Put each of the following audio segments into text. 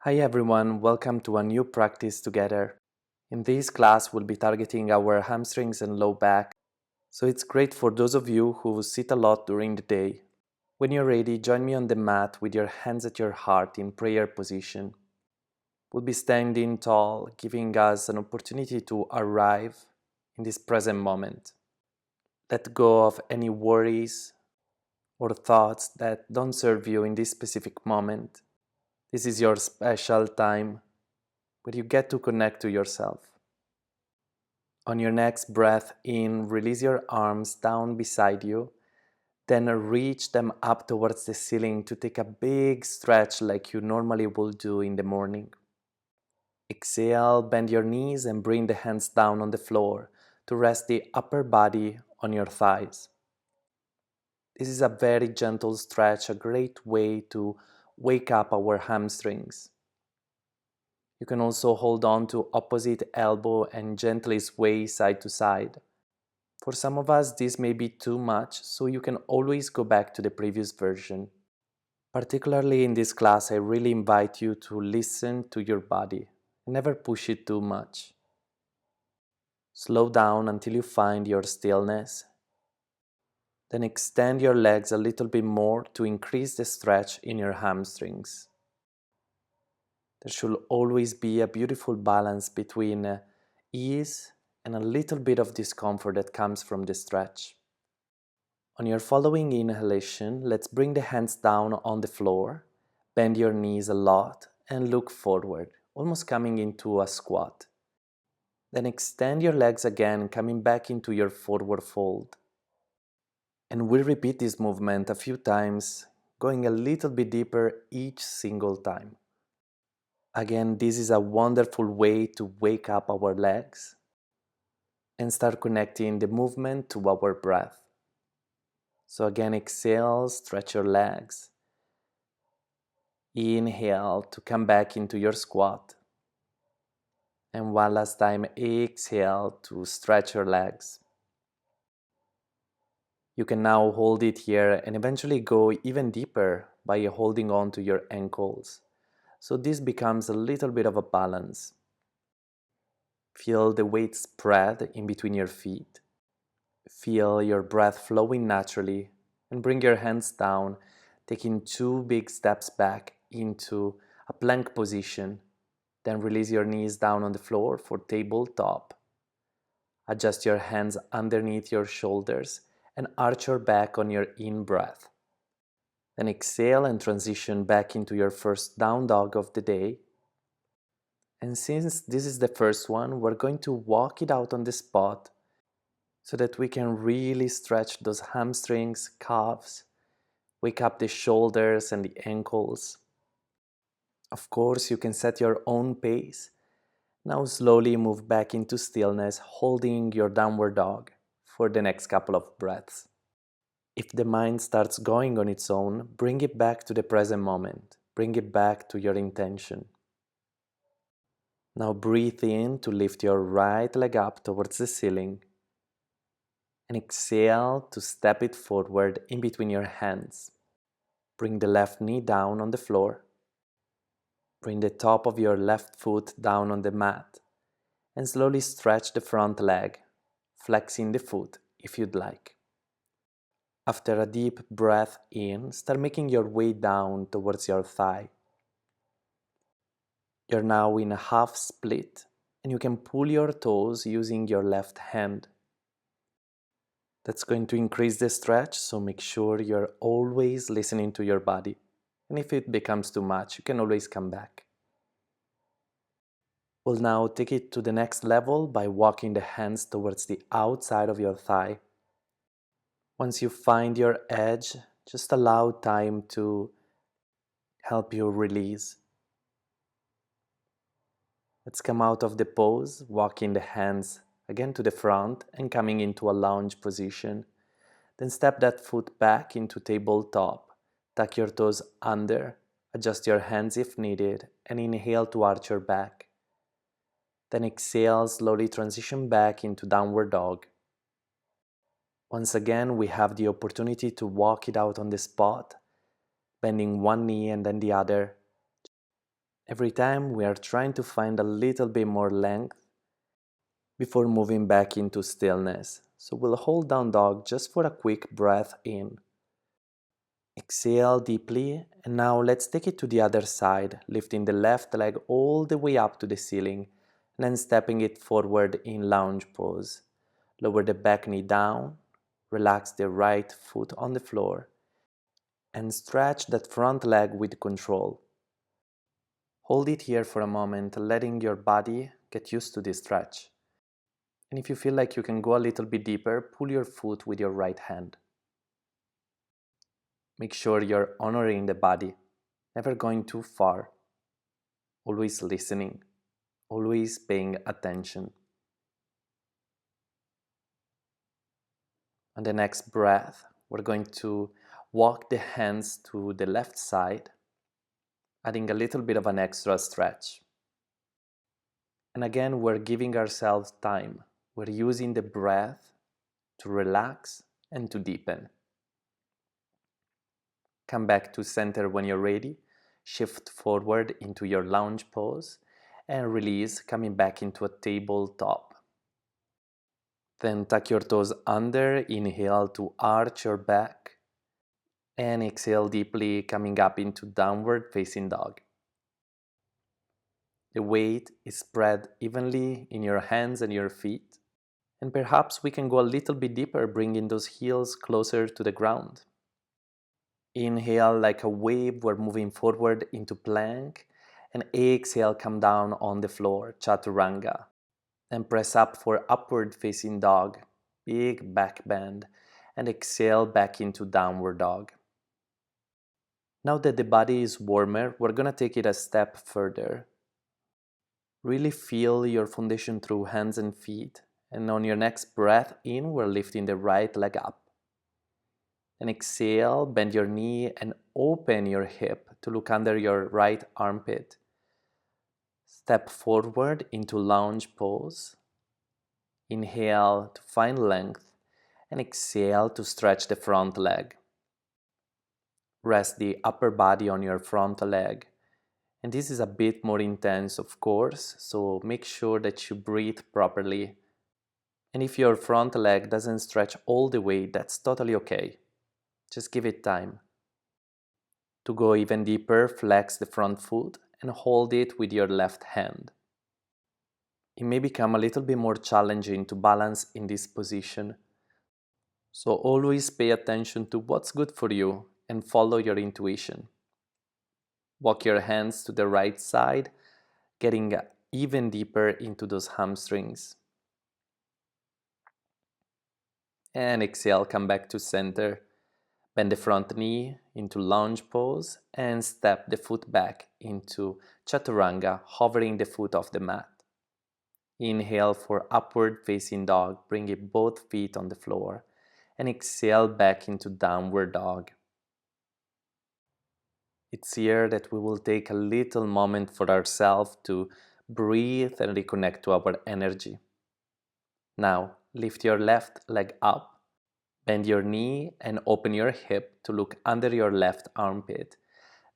Hi everyone, welcome to a new practice together. In this class, we'll be targeting our hamstrings and low back, so it's great for those of you who sit a lot during the day. When you're ready, join me on the mat with your hands at your heart in prayer position. We'll be standing tall, giving us an opportunity to arrive in this present moment. Let go of any worries or thoughts that don't serve you in this specific moment. This is your special time where you get to connect to yourself. On your next breath in, release your arms down beside you, then reach them up towards the ceiling to take a big stretch like you normally would do in the morning. Exhale, bend your knees and bring the hands down on the floor to rest the upper body on your thighs. This is a very gentle stretch, a great way to wake up our hamstrings. You can also hold on to opposite elbow and gently sway side to side. For some of us, this may be too much, so you can always go back to the previous version. Particularly in this class, I really invite you to listen to your body and never push it too much. Slow down until you find your stillness. Then extend your legs a little bit more to increase the stretch in your hamstrings. There should always be a beautiful balance between ease and a little bit of discomfort that comes from the stretch. On your following inhalation, let's bring the hands down on the floor, bend your knees a lot, and look forward, almost coming into a squat. Then extend your legs again, coming back into your forward fold. And we'll repeat this movement a few times, going a little bit deeper each single time. Again, this is a wonderful way to wake up our legs and start connecting the movement to our breath. So again, exhale, stretch your legs. Inhale to come back into your squat. And one last time, exhale to stretch your legs. You can now hold it here and eventually go even deeper by holding on to your ankles. So this becomes a little bit of a balance. Feel the weight spread in between your feet. Feel your breath flowing naturally and bring your hands down, taking 2 big steps back into a plank position. Then release your knees down on the floor for tabletop. Adjust your hands underneath your shoulders and arch your back on your in-breath. Then exhale and transition back into your first down dog of the day. And since this is the first one, we're going to walk it out on the spot so that we can really stretch those hamstrings, calves, wake up the shoulders and the ankles. Of course, you can set your own pace. Now slowly move back into stillness, holding your downward dog for the next couple of breaths. If the mind starts going on its own, bring it back to the present moment. Bring it back to your intention. Now breathe in to lift your right leg up towards the ceiling. And exhale to step it forward in between your hands. Bring the left knee down on the floor. Bring the top of your left foot down on the mat. And slowly stretch the front leg, flexing the foot if you'd like. After a deep breath in, start making your way down towards your thigh. You're now in a half split, and you can pull your toes using your left hand. That's going to increase the stretch, so make sure you're always listening to your body. And if it becomes too much, you can always come back. We'll now take it to the next level by walking the hands towards the outside of your thigh. Once you find your edge, just allow time to help you release. Let's come out of the pose, walking the hands again to the front and coming into a lunge position. Then step that foot back into tabletop. Tuck your toes under, adjust your hands if needed, and inhale to arch your back. Then exhale, slowly transition back into downward dog. Once again, we have the opportunity to walk it out on the spot, bending one knee and then the other. Every time we are trying to find a little bit more length before moving back into stillness. So we'll hold down dog just for a quick breath in. Exhale deeply, and now let's take it to the other side, lifting the left leg all the way up to the ceiling, and then stepping it forward in lounge pose. Lower the back knee down, relax the right foot on the floor, and stretch that front leg with control. Hold it here for a moment, letting your body get used to this stretch. And if you feel like you can go a little bit deeper, pull your foot with your right hand. Make sure you're honoring the body, never going too far, always listening, always paying attention. On the next breath, we're going to walk the hands to the left side, adding a little bit of an extra stretch. And again, we're giving ourselves time. We're using the breath to relax and to deepen. Come back to center when you're ready. Shift forward into your lounge pose and release, coming back into a tabletop. Then tuck your toes under, inhale to arch your back, and exhale deeply, coming up into downward facing dog. The weight is spread evenly in your hands and your feet, and perhaps we can go a little bit deeper, bringing those heels closer to the ground. Inhale like a wave, we're moving forward into plank, and exhale, come down on the floor, chaturanga. And press up for upward facing dog, big back bend, and exhale back into downward dog. Now that the body is warmer, we're gonna take it a step further. Really feel your foundation through hands and feet, and on your next breath in, we're lifting the right leg up. And exhale, bend your knee and open your hip to look under your right armpit. Step forward into lounge pose. Inhale to find length and exhale to stretch the front leg. Rest the upper body on your front leg. And this is a bit more intense, of course, so make sure that you breathe properly. And if your front leg doesn't stretch all the way, that's totally okay. Just give it time. To go even deeper, flex the front foot and hold it with your left hand. It may become a little bit more challenging to balance in this position, so always pay attention to what's good for you and follow your intuition. Walk your hands to the right side, getting even deeper into those hamstrings. And exhale, come back to center. Bend the front knee into lunge pose and step the foot back into chaturanga, hovering the foot off the mat. Inhale for upward facing dog, bringing both feet on the floor, and exhale back into downward dog. It's here that we will take a little moment for ourselves to breathe and reconnect to our energy. Now, lift your left leg up. Bend your knee and open your hip to look under your left armpit.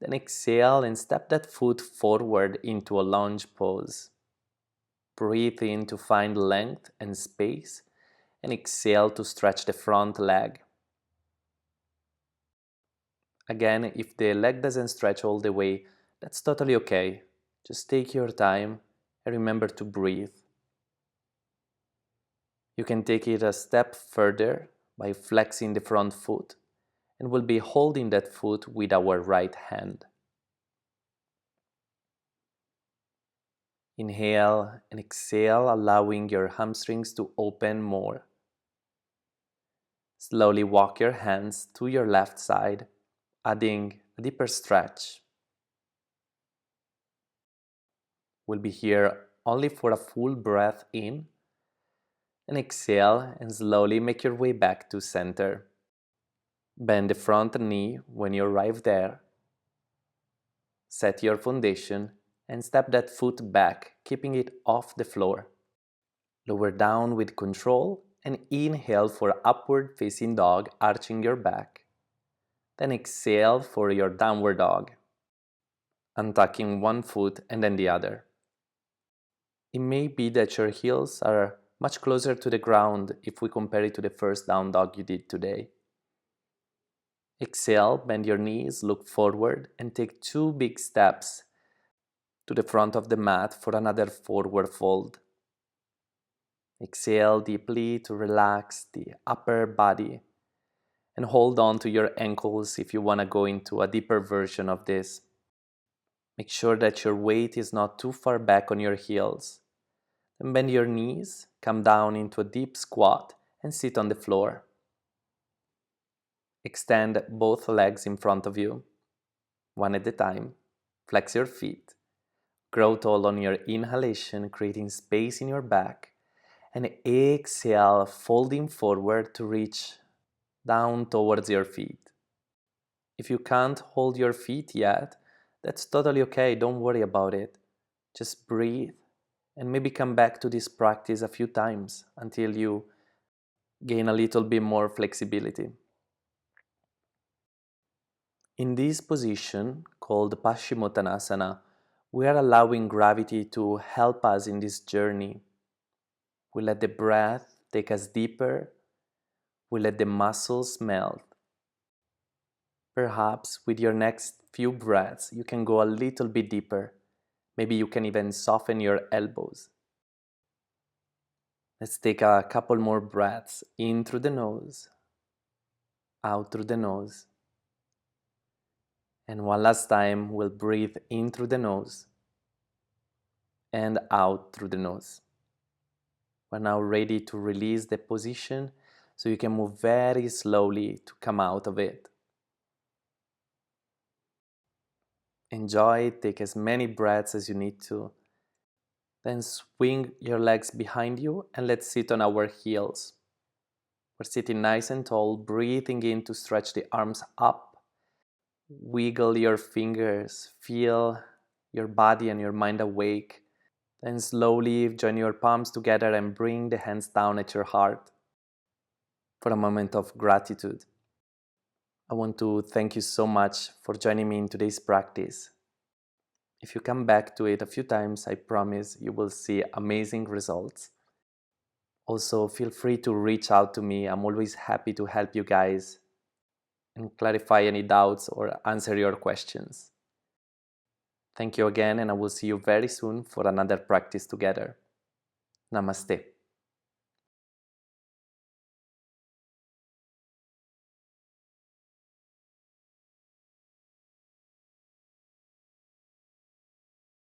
Then exhale and step that foot forward into a lunge pose. Breathe in to find length and space, and exhale to stretch the front leg. Again, if the leg doesn't stretch all the way, that's totally okay. Just take your time and remember to breathe. You can take it a step further by flexing the front foot, and we'll be holding that foot with our right hand. Inhale and exhale, allowing your hamstrings to open more. Slowly walk your hands to your left side, adding a deeper stretch. We'll be here only for a full breath in, and exhale and slowly make your way back to center. Bend the front knee when you arrive there. Set your foundation and step that foot back, keeping it off the floor. Lower down with control and inhale for upward facing dog, arching your back. Then exhale for your downward dog. untucking one foot and then the other. It may be that your heels are much closer to the ground if we compare it to the first down dog you did today. Exhale, bend your knees, look forward, and take 2 big steps to the front of the mat for another forward fold. Exhale deeply to relax the upper body and hold on to your ankles if you want to go into a deeper version of this. Make sure that your weight is not too far back on your heels. Then bend your knees, come down into a deep squat and sit on the floor. Extend both legs in front of you, one at a time. Flex your feet. Grow tall on your inhalation, creating space in your back. And exhale, folding forward to reach down towards your feet. If you can't hold your feet yet, that's totally okay. Don't worry about it. Just breathe and maybe come back to this practice a few times until you gain a little bit more flexibility. In this position, called Paschimottanasana, we are allowing gravity to help us in this journey. We let the breath take us deeper. We let the muscles melt. Perhaps with your next few breaths, you can go a little bit deeper. Maybe you can even soften your elbows. Let's take a couple more breaths in through the nose, out through the nose. And one last time, we'll breathe in through the nose and out through the nose. We're now ready to release the position so you can move very slowly to come out of it. Enjoy, take as many breaths as you need to. Then swing your legs behind you and let's sit on our heels. We're sitting nice and tall, breathing in to stretch the arms up. Wiggle your fingers, feel your body and your mind awake. Then slowly join your palms together and bring the hands down at your heart for a moment of gratitude. I want to thank you so much for joining me in today's practice. If you come back to it a few times, I promise you will see amazing results. Also, feel free to reach out to me. I'm always happy to help you guys and clarify any doubts or answer your questions. Thank you again, and I will see you very soon for another practice together. Namaste.